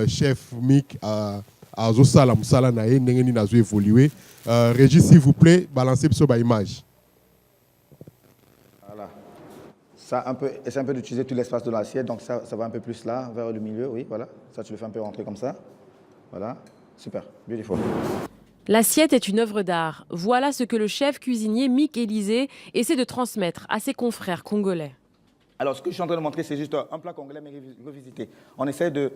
chef Mick a zosala musala na ye ndenge ni nazo évoluer. Régis, s'il vous plaît, balancez biso ba image. Voilà. Ça un peu, essaie un peu d'utiliser tout l'espace de l'assiette, donc ça va un peu plus là, vers le milieu, oui, voilà. Ça, tu le fais un peu rentrer comme ça. Voilà, super, beautiful. L'assiette est une œuvre d'art. Voilà ce que le chef cuisinier Mick Élysée essaie de transmettre à ses confrères congolais. Alors, ce que je suis en train de montrer, c'est juste un plat congolais, mais revisité. On essaie de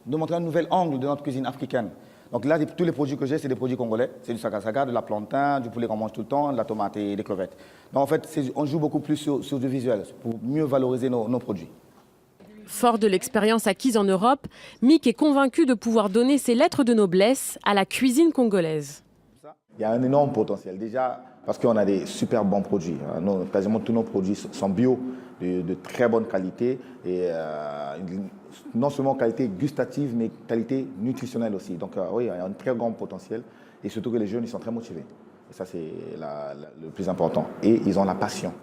montrer un nouvel angle de notre cuisine africaine. Donc là, tous les produits que j'ai, c'est des produits congolais. C'est du sakasaga, de la plantain, du poulet qu'on mange tout le temps, de la tomate et des crevettes. Donc en fait, on joue beaucoup plus sur du visuel pour mieux valoriser nos produits. Fort de l'expérience acquise en Europe, Mick est convaincu de pouvoir donner ses lettres de noblesse à la cuisine congolaise. Il y a un énorme potentiel. Déjà, parce qu'on a des super bons produits. Quasiment tous nos produits sont bio, de très bonne qualité. Et non seulement qualité gustative, mais qualité nutritionnelle aussi. Donc oui, il y a un très grand potentiel. Et surtout que les jeunes, ils sont très motivés. Et ça, c'est le plus important. Et ils ont la passion.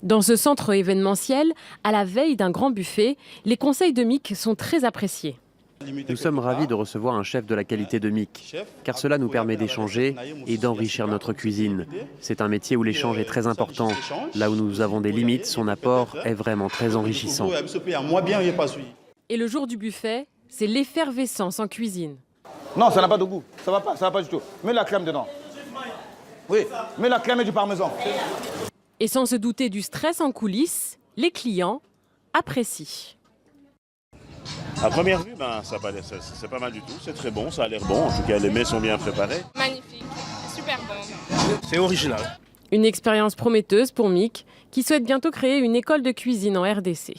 Dans ce centre événementiel, à la veille d'un grand buffet, les conseils de Mick sont très appréciés. Nous sommes ravis de recevoir un chef de la qualité de Mick, car cela nous permet d'échanger et d'enrichir notre cuisine. C'est un métier où l'échange est très important. Là où nous avons des limites, son apport est vraiment très enrichissant. Et le jour du buffet, c'est l'effervescence en cuisine. Non, ça n'a pas de goût. Ça va pas du tout. Mets la crème dedans. Oui, mets la crème et du parmesan. Et sans se douter du stress en coulisses, les clients apprécient. À première vue, c'est pas mal du tout, c'est très bon, ça a l'air bon. En tout cas, les mets sont bien préparés. Magnifique, super bon. C'est original. Une expérience prometteuse pour Mick, qui souhaite bientôt créer une école de cuisine en RDC.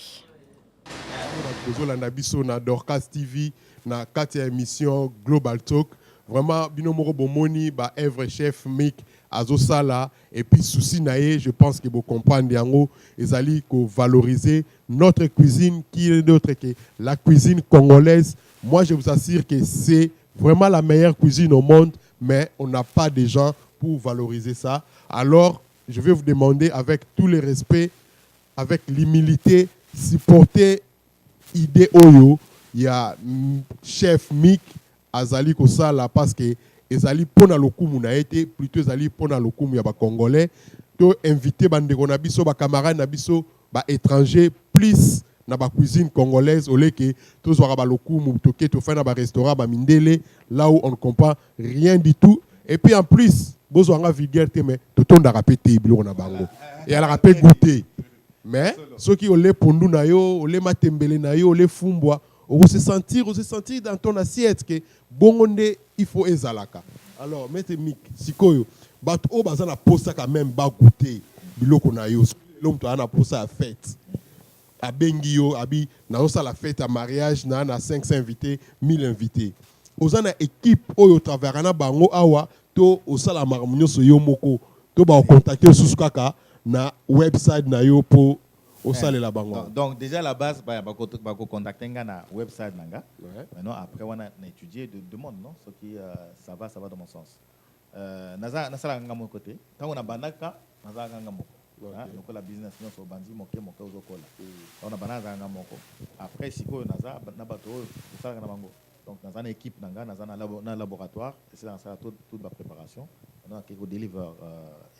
Na biso na Dorcas TV na Katia émission Global Talk vraiment binomoro bomoni ba Evre chef Mick azosala et puis souci naé je pense que vous comprenez yango ezali ko valoriser notre cuisine qui est d'autre que la cuisine congolaise. Moi je vous assure que c'est vraiment la meilleure cuisine au monde, mais on n'a pas de gens pour valoriser ça. Alors je vais vous demander avec tout le respect, avec l'humilité, supporter idée oyo il y a chef Mick azali kosala parce que ezali pona lokumu na été plutôt ezali pona lokumu ya ba congolais to inviter bandeko na biso ba camarades na biso ba étrangers plus na ba cuisine congolaise oleke to zwara ba lokumu toke to fa na ba restaurant ba mindele là où on ne comprend rien du tout et puis en plus bozwanga vulgarité mais to tonda rapete biloko na bango et ala rapete goûter. Mais ceux qui ont les pondu na yo, les matembele na yo, les fumbwa, on se sentir dans ton assiette que bongonde il faut ezalaka. Alors mettez Mick sikoyo, bat o bazana posa quand même ba goûter biloko na yo. L'homme to ana posa à fête. A bengi yo abi na osa la fête à mariage na 500 invités, 1000 invités. Ozana équipe oyo traverana bango awa to osala marmunyo so yo moko to ba contacter susukaka na website na yo po osalela bango. Donc déjà à la base ba contacter na website nanga. Maintenant après on a étudié de demande non ce qui ça va dans mon sens. Naza nasala nga mon côté. Tant on a banaka naza nga moko. Donc la business non so bandi moke ozokola. On a banaka nga moko. Après siko naza na bato osala na bango. Donc naza na équipe nanga naza na laboratoire et c'est dans ça toute la préparation. On a quelque deliver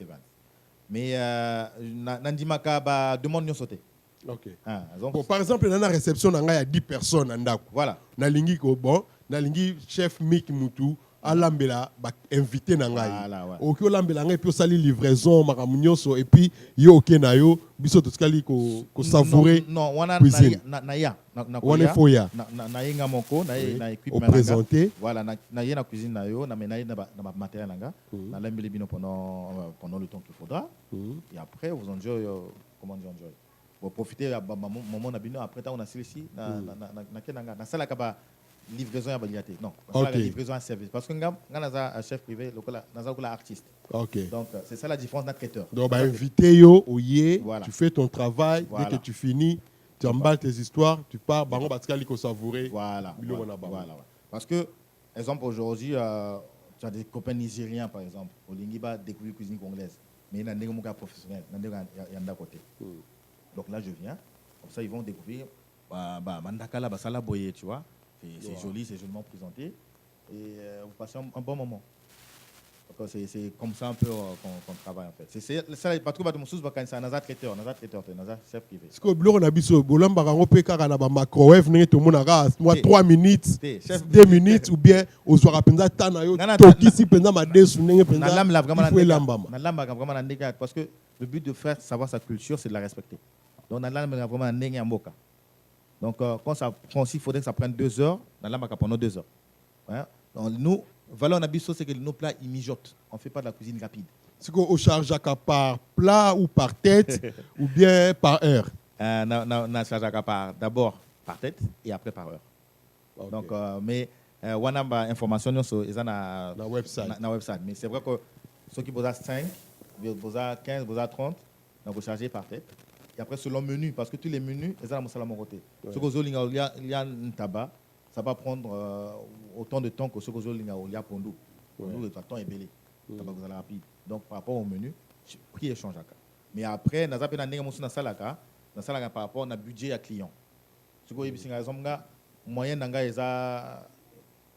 event. Mais nandimaka ba demande nyo sauté. OK. Donc bon, par exemple dans la réception il y a 10 personnes ndako. Voilà. Na lingi ko bon, na lingi chef Mick Mutu alambela ba invité na ngai. OK olambela ngai puis osali livraison makamunyoso et puis yo OK na yo biso to skali ko savourer. Non, wana na ya na yenga moko na équipement na présenter. Voilà na yena cuisine na yo na na matériel nanga na lambeli bino pendant le temps qu'il faudra. Et après vous enjoy comment dire enjoy. Vous profitez moment na bino après on a celui-ci na kenanga na sala kaba livraison ya baliate. Non, la livraison à service parce que nga naza chef privé lokola naza kola artiste. OK. Donc c'est ça la différence d'un traiteur. Donc bah invité yo oye, tu fais ton travail, dès que tu finis, tu emballes tes histoires, tu pars bango batikali ko savourer. Voilà. Parce que exemple aujourd'hui tu as des copains nigériens par exemple, au Lingiba découvrir cuisine congolaise. mais il y a des gens professionnels, il y a d'un côté. Donc là, je viens, comme ça, ils vont découvrir, Mandakala, Basala Boye, tu vois. C'est joli, c'est joliment présenté. Et vous passez un bon moment. C'est comme ça un peu qu'on travaille en fait. C'est ça, pas trop de mon sous, c'est un traiteur, chef privé. Ce que Bloro n'a biso, Bolamba Rango Peka na ba microwave ne to monara, moi 3 minutes, 2 minutes ou bien au soir à penza tanayo, toki si penza ma desu nenge penza. Na lam la vraiment na ndeka parce que le but de faire savoir sa culture, c'est de la respecter. Donc na lam vraiment ndenge mboka. Donc quand ça prend aussi, il faudrait que ça prenne 2 heures, na lam pendant 2 heures. Ouais. Donc, nous, valeur nabiso, c'est que nos plats ils mijotent. On ne fait pas de la cuisine rapide. C'est qu'on charge par plat ou par tête ou bien par heure. On charge d'abord par tête et après par heure. Okay. Donc, mais on a information sur la website. Mais c'est vrai que ceux qui posent 5, posent 15, posent 30, on va charger par tête. Et après, selon le menu, parce que tous les menus, ils ont à mon côté. Ce qu'il y a un tabac, ça va prendre autant de temps que ce que il y a pour nous. Le temps est belé. Ça va être rapide. Donc, par rapport au menu, prix échange. Mais après, nous avons dans la salle par rapport au budget à client. Ce que vous avez moyen d'engager,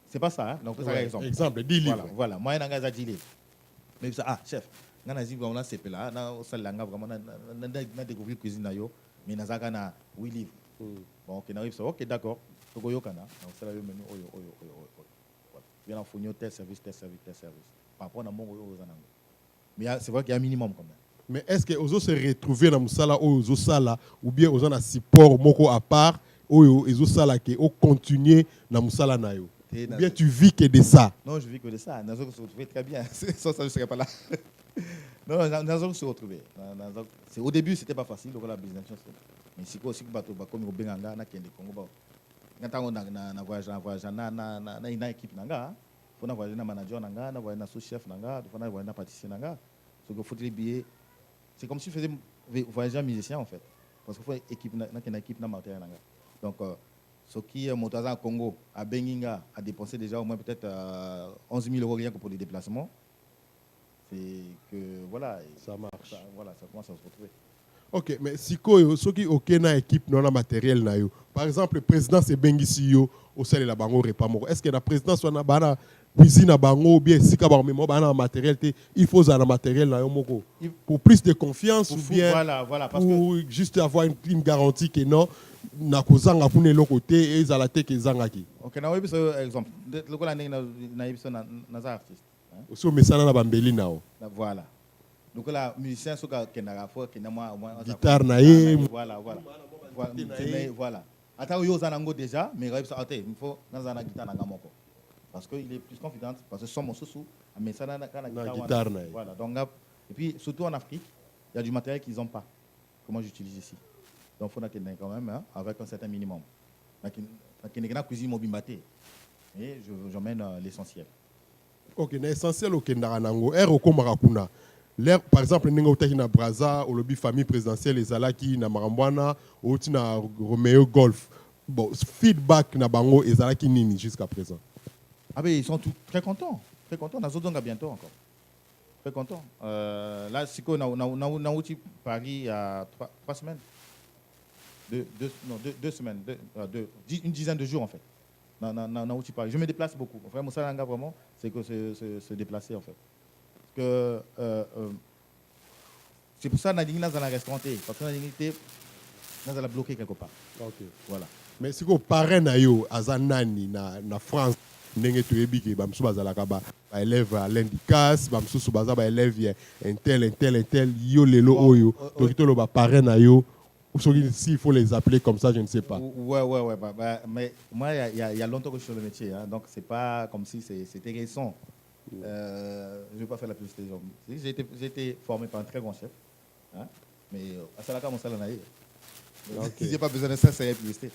c'est pas ça. Donc, c'est exemple. Exemple, 10 livres. Voilà, moyen d'engager 10 livres. Mais chef, nous avons dit que nous c'est là, nous avons découvert la cuisine, mais nous avons 8 livres. Bon, ok, d'accord. Donc, nous avons le menu. Il y a un fournisseur, tel service. Par rapport à mon mais c'est vrai qu'il y a un minimum quand même. Mais est-ce que vous se retrouver dans Moussala ou Sala ou bien vous avez un support moko à part ou ils Sala qui ont continué dans Moussala nayo ou bien tu vis que de ça? Non, je vis que de ça. Nous avons se retrouvé très bien. Sans ça, je ne serais pas là. Non, nous avons se retrouvé. Au début, c'était pas facile la business. Mais si aussi comme au Benganga, na Kende Congo, na voyage na une équipe nanga. Il faut avoir un manager, un sous-chef, il faut un pâtissier. C'est comme si je faisais voyager un musicien en fait. Parce qu'il faut une équipe dans matériel. Donc, ce qui est monté au Congo, à Benginga, a dépensé déjà au moins peut-être 11 000 € rien que pour les déplacements. C'est que voilà. Ça marche. Ça commence à se retrouver. Ok, mais si ceux qui ont une équipe non matériel, par exemple, le président c'est Bengisi au sein de la bango repas. Est-ce que la présidence soit na cuisine à bango ou bien si ka ba mais matériel il faut un matériel là pour plus de confiance ou bien voilà, parce pour que juste avoir une garantie que non na kozanga pour ne côté et zalate que zangaki. Ok, na webi so exemple le ko la na yebiso na artiste aussi au mesana na bambeli nao. Voilà. Donc là musicien soka kenara fo kenama guitare na ye voilà. Attends yo zanango déjà mais il faut dans un guitare na ngamoko. Parce qu'il est plus confident, parce que son sous mais ça n'a guitare. Voilà, donc, et puis surtout en Afrique, il y a du matériel qu'ils n'ont pas, que moi j'utilise ici. Donc il faut quand même, hein, avec un certain minimum. Donc il y a une cuisine mobimaté, et j'emmène l'essentiel. Ok, l'essentiel au Kendaranango, l'air, par exemple, na Braza, au lobby famille présidentielle, les Alaki, na Marambwana, ou na Romeo Golf. Bon, feedback na Bango et Zalaki Nini jusqu'à présent. Ah ben ils sont très contents. Très contents. Nous allons bientôt encore. Très contents. Là, c'est qu'on a eu Paris il y a 3 semaines. 2 semaines. Une dizaine de jours en fait. Paris. Je me déplace beaucoup. Vraiment, ça, vraiment, c'est que se déplacer en fait. Que, c'est pour ça que nous allons restauranter. Parce que nous allons bloquer quelque part. Okay. Voilà. Mais si vous parlez de Azanani na France, ndenge toyebi ke bamsu bazalaka ba élève à l'indicas bamsu baza ba élève un tel yo lelo oyo to to lo ba parrain na yo ou si il faut les appeler comme ça je ne sais pas. Ouais mais moi il y a longtemps que je suis sur le métier hein, donc c'est pas comme si c'était récent. Je vais pas faire la publicité. J'ai été formé par un très grand chef hein, mais à Salaka mon salanaï. Si j'ai pas besoin de ça c'est la publicité.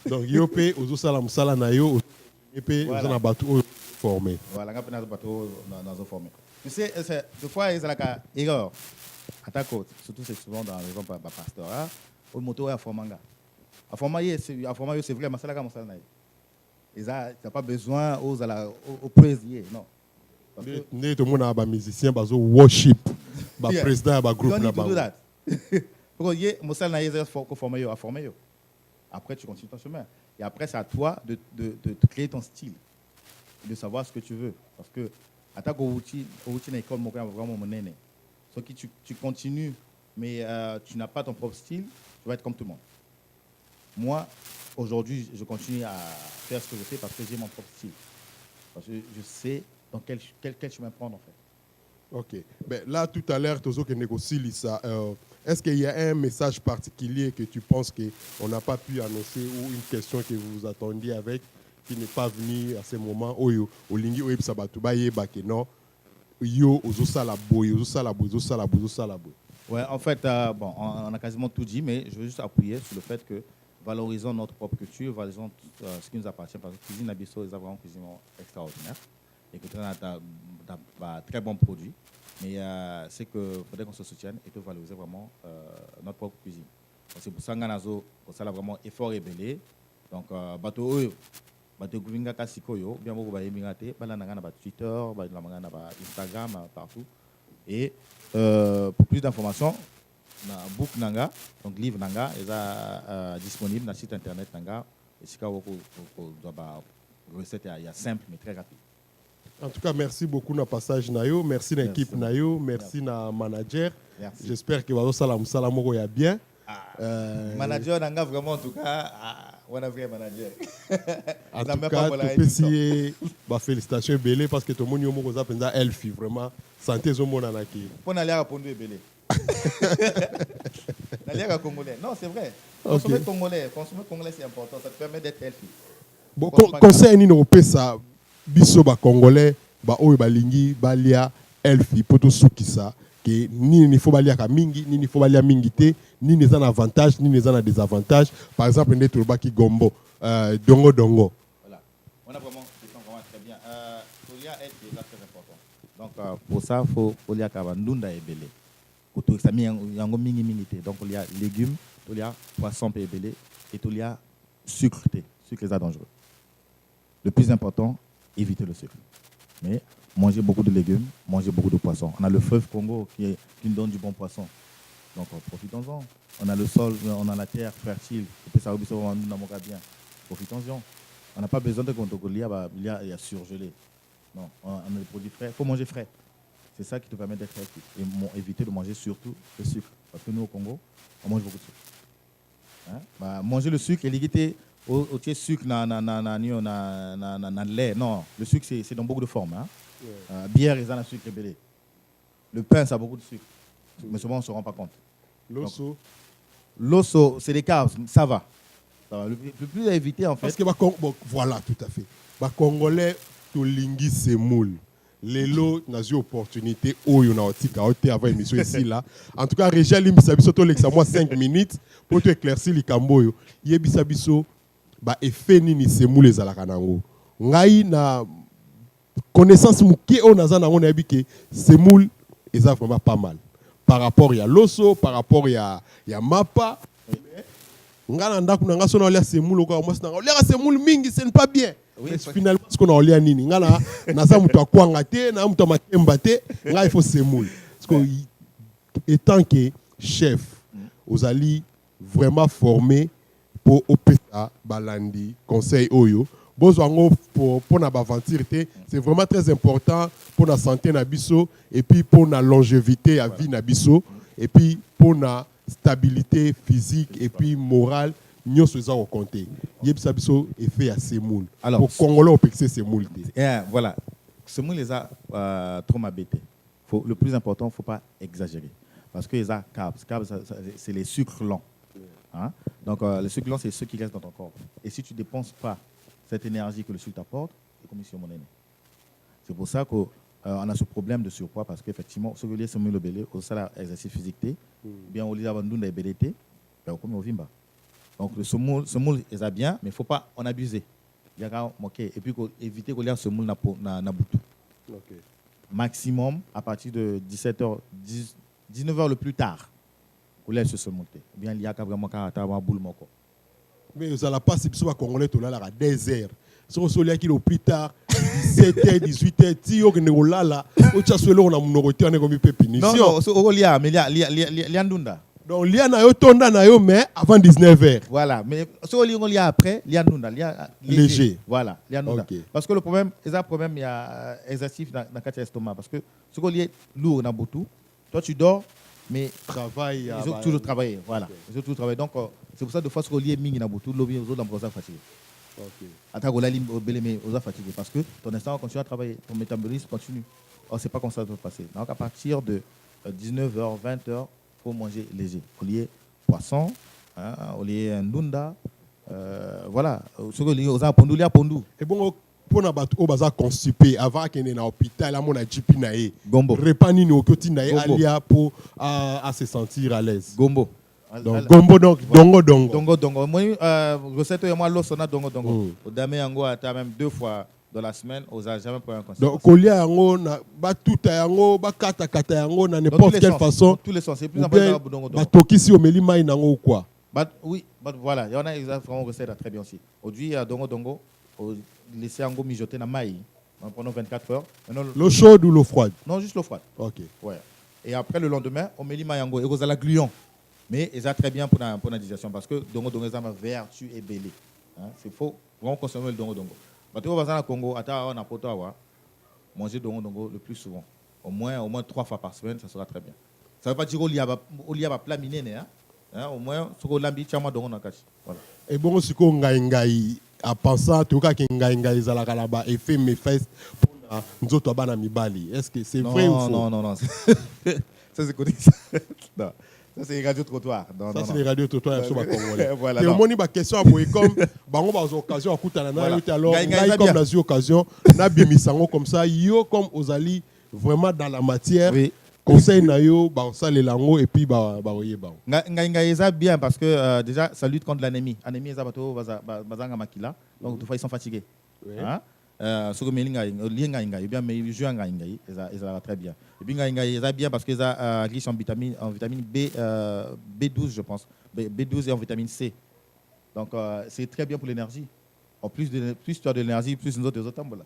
Donc yopé ozo sala musala na yo et puis, voilà. Ils ont un bateau formé. Voilà, on a un bateau formé. Tu sais, des fois, il y a une erreur. Surtout, c'est souvent dans les gens par pasteur. Le moto est à Formanga. À Formanga, c'est vrai, mais c'est là que ils n'ont pas besoin au plaisir. Non. Tout le monde a un musicien, worship. Bah, président, bah, groupe you don't need to do là-bas. that. Après, tu continues ton chemin. Et après, c'est à toi de créer ton style, de savoir ce que tu veux. Parce que, à ta école, vraiment mon aîné. Sauf que tu continues, mais tu n'as pas ton propre style, tu vas être comme tout le monde. Moi, aujourd'hui, je continue à faire ce que je fais parce que j'ai mon propre style. Parce que je sais dans quel chemin prendre, en fait. Ok. Ben, là, tout à l'heure, Tozo qui négocie ça. Est-ce qu'il y a un message particulier que tu penses qu'on n'a pas pu annoncer ou une question que vous vous attendiez avec qui n'est pas venue à ce moment? Oyo, Olingi, Oyo, Sabatuba, Yeba, non. Yo, Ozo Salabo, Ozo Salabo, Ozo Salabo, Ozo Salabo. Ouais, en fait, bon, on a quasiment tout dit, mais je veux juste appuyer sur le fait que valorisons notre propre culture, valorisons ce qui nous appartient, parce que la cuisine Abisso est vraiment une cuisine extraordinaire et que tu as très bons produits. Mais c'est qu'il faudrait qu'on se soutienne et que valoriser vraiment notre propre cuisine. C'est pour ça qu'on a vraiment effort et belé. Donc, bateau Gouvinga Kasikoyo, bien beaucoup Bayemirate, Balananga, Twitter, Instagram, partout. Et pour plus d'informations, book Nanga, donc livre Nanga, est disponible sur le site internet Nanga. Et si vous avez recette, il y a simple mais très rapide. En tout cas, merci beaucoup na passage Nayo, merci à l'équipe Nayo, merci à manager. J'espère que vous allez salamoko ya bien. Manager Nanga vraiment en tout cas, on a vrai manager. En tout cas, tu peux essayer, félicitations Belé parce que tout le monde yomo koza penza elfi vraiment santé zo mona naki. Pour aller répondre Belé. D'aller congolais. Non, c'est vrai. Consommer congolais, c'est important, ça te permet d'être elfi. Bon, conseil ni no pesa biso ba congolais ba oyo balingi balia elfi poto sukisa que ni faut balia ka mingi ni faut balia mingi te ni les avantages ni les désavantages. Par exemple ne turba ki gombo dongo voilà, on a vraiment très bien. Tolia est déjà très important, donc pour ça faut olia ka bandunda ebele koto ça mi yango mingi te, donc il y a légumes, il y a poisson pe ebele et il y a sucre est dangereux. Le plus important, éviter le sucre. Mais manger beaucoup de légumes, manger beaucoup de poissons. On a le fleuve Congo qui nous donne du bon poisson. Donc profitons-en. On a le sol, on a la terre fertile. Bien. Profitons-en. On n'a pas besoin de contrôler, il y a surgelé. Non, on a des produits frais. Il faut manger frais. C'est ça qui te permet d'être actif. Et éviter de manger surtout le sucre. Parce que nous au Congo, on mange beaucoup de sucre. Hein? Manger le sucre et l'éviter. Au sucre lait. Non, le sucre c'est dans beaucoup de formes. Hein? Bière, ils ont un sucre belé. Le pain, ça a beaucoup de sucre. Mais souvent, on ne se rend pas compte. L'osso, c'est des carbs, ça va. Le plus à éviter, en fait. Parce que, voilà, tout à fait. Les Congolais, tout lingi semoule. Les lots, on a eu opportunité, on a avant l'émission ici, là. En tout cas, Régia Limbisabiso, tu as moi 5 minutes pour te éclaircir les camboyo. Yebisabiso, effet nini semoule les alakanango. Ngai na connaissance muke on a zanango na yebike semoule est vraiment pas mal. Par rapport à l'osso, par rapport à mapa. Ngana ndaku nanga sona olia semoule ko moi sona olia semoule mingi ce n'est pas bien. Oui, finalement ce qu'on a olia nini ngana na sa mutu akwanga te na mutu makemba te nga il faut semoule. Parce que étant que chef aux ali vraiment formé pour opéra balandi conseil oyo bozwango pour na aventure c'est vraiment très important pour la santé na biso et puis pour la longévité à vie na biso et puis pour la stabilité physique et puis morale nyonso eza ko compter yebisa biso effet à semoule pour congolais au pexer semoule voilà semoule les a trop m'abêté. Le plus important, faut pas exagérer parce que les a carbs c'est les sucres lents. Hein? Donc, le sucre lent, c'est ce qui reste dans ton corps. Et si tu ne dépenses pas cette énergie que le sucre t'apporte, c'est comme si on est. C'est pour ça qu'on a ce problème de surpoids, parce qu'effectivement, ce que les semoule le belé, au salaire exercice physique, bien au lieu d'avoir une bellété, comme au vimba. Donc, le semoule est bien, mais il ne faut pas en abuser. Et puis, éviter qu'on ait un semoule na boutou. Maximum, à partir de 17h, 19h le plus tard. Se monter. Bien, il y a vraiment un boule mais vous allez pas si vous congolais tout là à 10 heures. Si vous soyez qui au plus tard 17h, 18h, ti yo kene olala, o tcha swelo on a minorité on est comme pépinition. Non, so olia, mais lia ndunda. Donc lia na yo tonda na yo mais avant 19h. Voilà, mais so olia après, lia ndunda, lia léger. Voilà, lia ndunda. Okay. Parce que le problème, il y a exhaustif dans le estomac parce que ce qu'on est lourd na botu, toi tu dors mais Travail ils ont toujours travaillé, voilà. Ils ont toujours travaillé. Donc c'est pour ça de fois ce qu'on est mingi na botu, l'objet aux autres dans fatigué. OK. Attends, la ligne mais aux fatigué parce que ton instant continue à travailler, ton métabolisme continue. Or c'est pas comme ça que ça doit passer. Donc à partir de 19h, 20h, faut manger léger. Au lieu poisson, au lieu ndunda, voilà. Ce que les aux pondu, lia pondu. Et bon pour na bato o baza constipé avant qu'il na hôpital là mon a jipi na ye. Gombo. Repas ni no koti na ye alia pour à se sentir à l'aise. Gombo. Donc gombo donc Dongo. Moi recette moi l'eau sona dongo. Au dame yango ata même 2 fois dans la semaine aux a jamais pris un conseil. Donc kolia yango na ba tuta yango ba kata yango na n'importe quelle façon. Tous les sens, c'est plus important dongo. Ba tokisi o meli mai nango ou quoi. Oui, voilà, il y en a exactement recette très bien aussi. Aujourd'hui dongo laisser yango mijoter na mai pendant 24 heures. L'eau chaude ou l'eau froide? Non, juste l'eau froide. OK. Ouais. Et après le lendemain, on met l'imayango et vous avez la gluon. Mais c'est très bien pour la digestion parce que dongo ça m'a vertu et belé. C'est faux. Vraiment consommer le dongo. Parce que au Congo, on a poto avoir manger dongo le plus souvent. Au moins 3 fois par semaine, ça sera très bien. Ça veut pas dire au lieu à plat miné au moins ce que l'ambi chama dongo na kachi. Voilà. Et bon ce ko ngai à penser tout cas que ngai za la kalaba et fait mes fesses pour nzoto bana mibali. Est-ce que c'est vrai ou faux? Non. Ça c'est côté ça. Non. Ça c'est les radios trottoirs. Ça c'est les radios trottoirs sur ba congolais. Voilà. Et au moni ba question aboy comme bango ba occasion à kutana na yo alors ngai comme la occasion na bimisango comme ça yo comme ozali vraiment dans la matière. Oui. Conseil na yo ba ça les lango et puis ba oye ba. Ngai ça bien parce que déjà ça lutte contre l'anémie. Anémie ça bato bazanga makila. Donc des fois ils sont fatigués. Oui. Hein? Ce que melinga ngai bien mais jouer ngai ça va très bien. Et puis ngai ça bien parce que ça riche en vitamine B12 je pense. B12 et en vitamine C. Donc c'est très bien pour l'énergie. En plus tu as de l'énergie, plus nous autres tambola.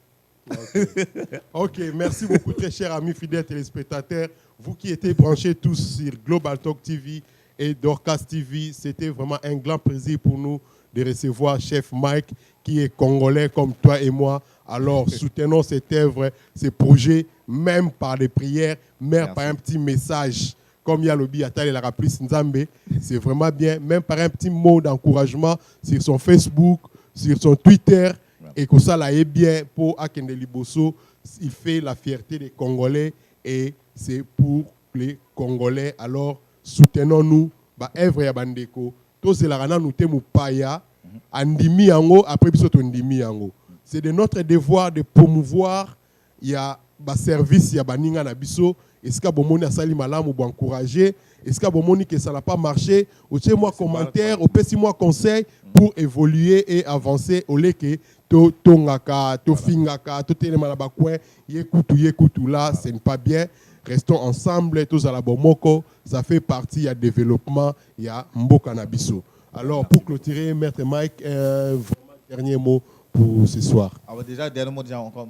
Ok, merci beaucoup très chers amis fidèles téléspectateurs. Vous qui étiez branchés tous sur Global Talk TV et Dorcas TV, c'était vraiment un grand plaisir pour nous de recevoir Chef Mike qui est congolais comme toi et moi. Alors soutenons cette œuvre, ces projets, même par des prières, même par un petit message. Comme il y a le Biatal et la Raplice Nzambe, c'est vraiment bien, même par un petit mot d'encouragement sur son Facebook, sur son Twitter. Et que ça là est bien pour Akende Liboso, il fait la fierté des Congolais et c'est pour les Congolais. Alors soutenons-nous, bah œuvre ya bandeko. Tous c'est la rana nous temu paya, andimi yango après biso ndimi yango. C'est de notre devoir de promouvoir il y a ba service ya baninga na biso. Est-ce que bomoni asali malamu bo encourager? Est-ce que bomoni que ça n'a pas marché? Otez-moi commentaire, opesi-moi conseil pour évoluer et avancer au leke. To tongaka, to fingaka, to telema na bakwen, yekutu là, ce n'est pas bien. Restons ensemble, tous à la bomoko, ça fait partie, il y a développement, il y a mboka na biso. Alors pour clôturer, Maître Mike, vraiment dernier mot pour ce soir. Alors déjà, dernier mot déjà encore,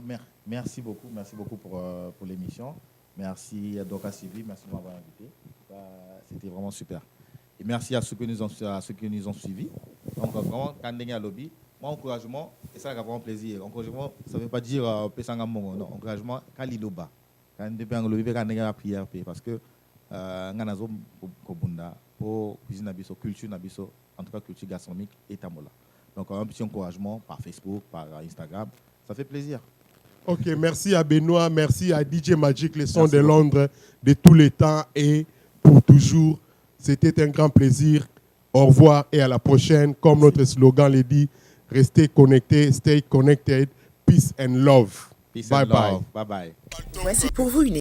merci beaucoup pour l'émission. Merci à Dorcas TV, merci de m'avoir invité. C'était vraiment super. Et merci à ceux qui nous ont suivis. Donc vraiment, quand on est à lobby, moi, encouragement, et ça, c'est vraiment plaisir. Encouragement, ça ne veut pas dire Pesanga Mongo, non. Encouragement, quand il est bas. Quand on est à lobby, quand on est à la prière, parce que on a Kobunda, pour cuisine nabiso, culture nabiso, en tout cas culture gastronomique et tamola. Donc un petit encouragement par Facebook, par Instagram, ça fait plaisir. Ok, merci à Benoît, merci à DJ Magic, les sons de Londres de tous les temps et pour toujours. C'était un grand plaisir. Au revoir et à la prochaine. Comme notre slogan le dit, restez connectés, stay connected, peace and love. Peace bye and bye. love. Bye bye. Voici pour vous une